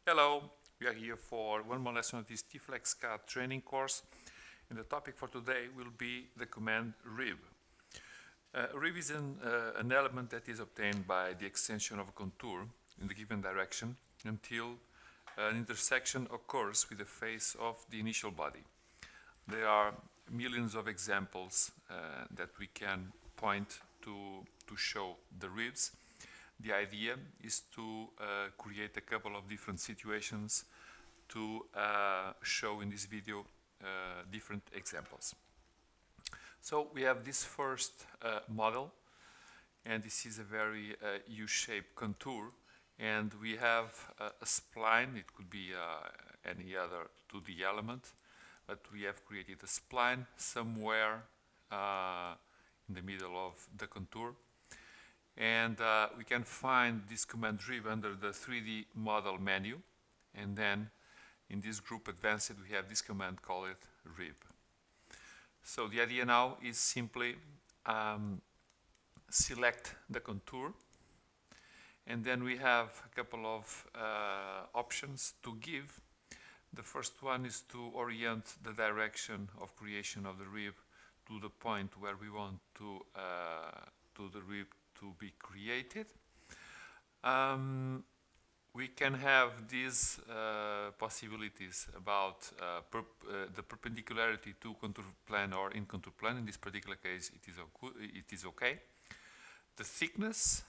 Hello, we are here for one more lesson of this T-Flex CAD training course, and the topic for today will be the command rib. Rib is an element that is obtained by the extension of a contour in the given direction until an intersection occurs with the face of the initial body. There are millions of examples that we can point to show the ribs. The idea is to create a couple of different situations to show in this video different examples. So we have this first model, and this is a very U-shaped contour, and we have a spline. It could be any other 2D element, but we have created a spline somewhere in the middle of the contour. And we can find this command rib under the 3D model menu, and then in this group advanced we have this command called rib. So the idea now is simply select the contour, and then we have a couple of options to give. The first one is to orient the direction of creation of the rib to the point where we want to the rib to be created. We can have these possibilities about the perpendicularity to contour plane or in contour plane. In this particular case, it is okay. The thickness,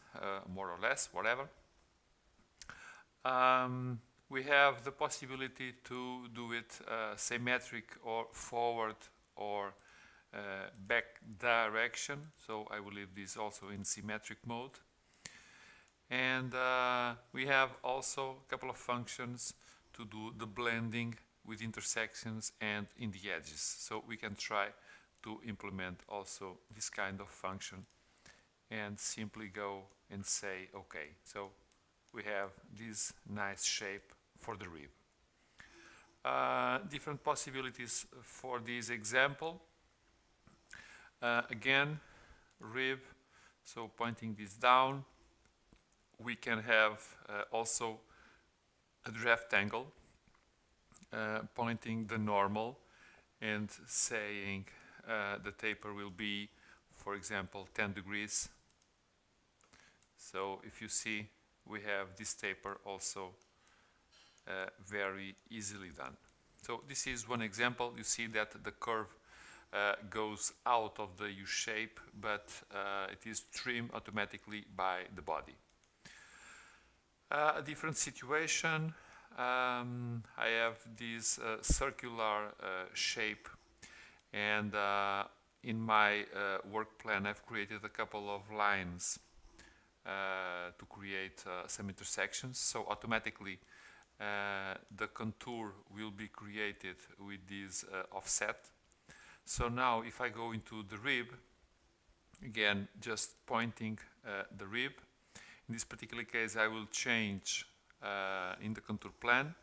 more or less, whatever. We have the possibility to do it symmetric or forward or back direction, so I will leave this also in symmetric mode. And we have also a couple of functions to do the blending with intersections and in the edges, so we can try to implement also this kind of function and simply go and say okay. So we have this nice shape for the rib. Different possibilities for this example. Again, rib, so pointing this down. We can have also a draft angle, pointing the normal and saying the taper will be, for example, 10 degrees. So if you see, we have this taper also very easily done. So this is one example. You see that the curve goes out of the U shape, but it is trimmed automatically by the body. A different situation, I have this circular shape, and in my work plan I've created a couple of lines to create some intersections, so automatically the contour will be created with this offset. So now if I go into the rib, again just pointing the rib. In this particular case I will change in the contour plan.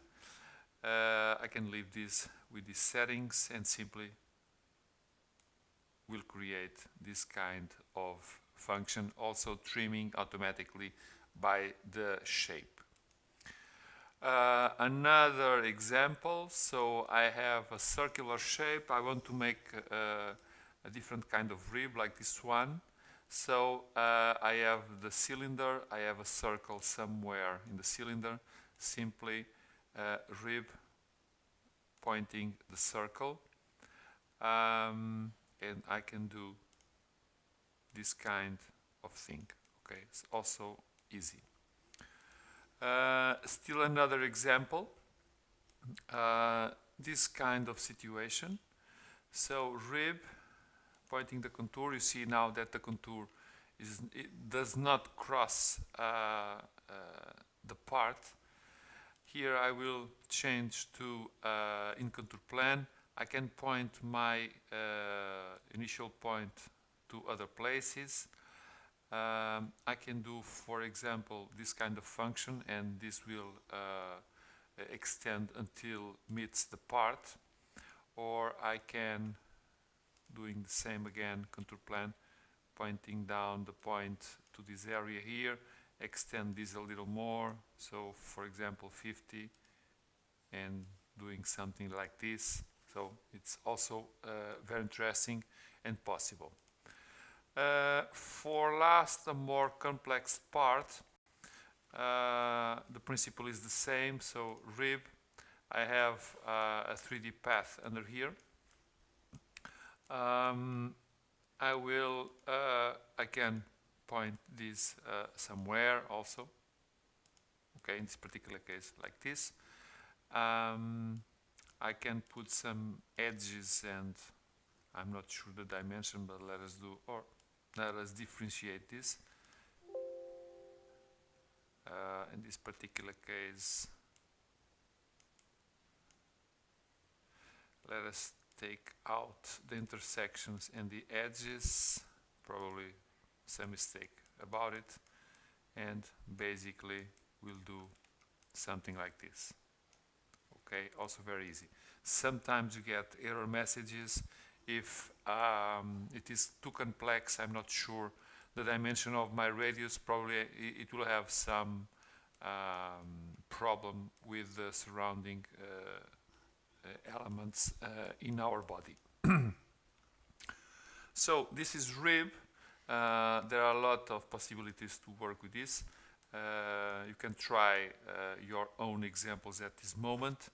I can leave this with these settings and simply will create this kind of function, also trimming automatically by the shape. Another example, so I have a circular shape. I want to make a different kind of rib like this one. So I have the cylinder, I have a circle somewhere in the cylinder, simply rib pointing the circle, and I can do this kind of thing. Okay, it's also easy. Still another example, this kind of situation. So rib pointing the contour. You see now that the contour does not cross the part. Here I will change to in contour plan. I can point my initial point to other places. I can do, for example, this kind of function, and this will extend until meets the part, or I can doing the same again, contour plan, pointing down the point to this area here, extend this a little more, so for example 50, and doing something like this. So it's also very interesting and possible. For last, a more complex part, the principle is the same. So rib, I have a 3D path under here. I can point this somewhere also. Okay, in this particular case, like this. I can put some edges, and I'm not sure the dimension, but let us differentiate this. In this particular case, let us take out the intersections and the edges, probably some mistake about it, and basically we'll do something like this. Okay, also very easy. Sometimes you get error messages if it is too complex. I'm not sure the dimension of my radius. Probably it will have some problem with the surrounding elements in our body. So this is rib. There are a lot of possibilities to work with this. You can try your own examples at this moment.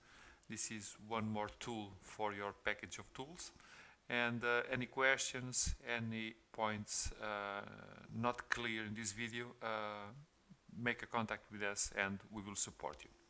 This is one more tool for your package of tools. And any questions, any points not clear in this video, make a contact with us and we will support you.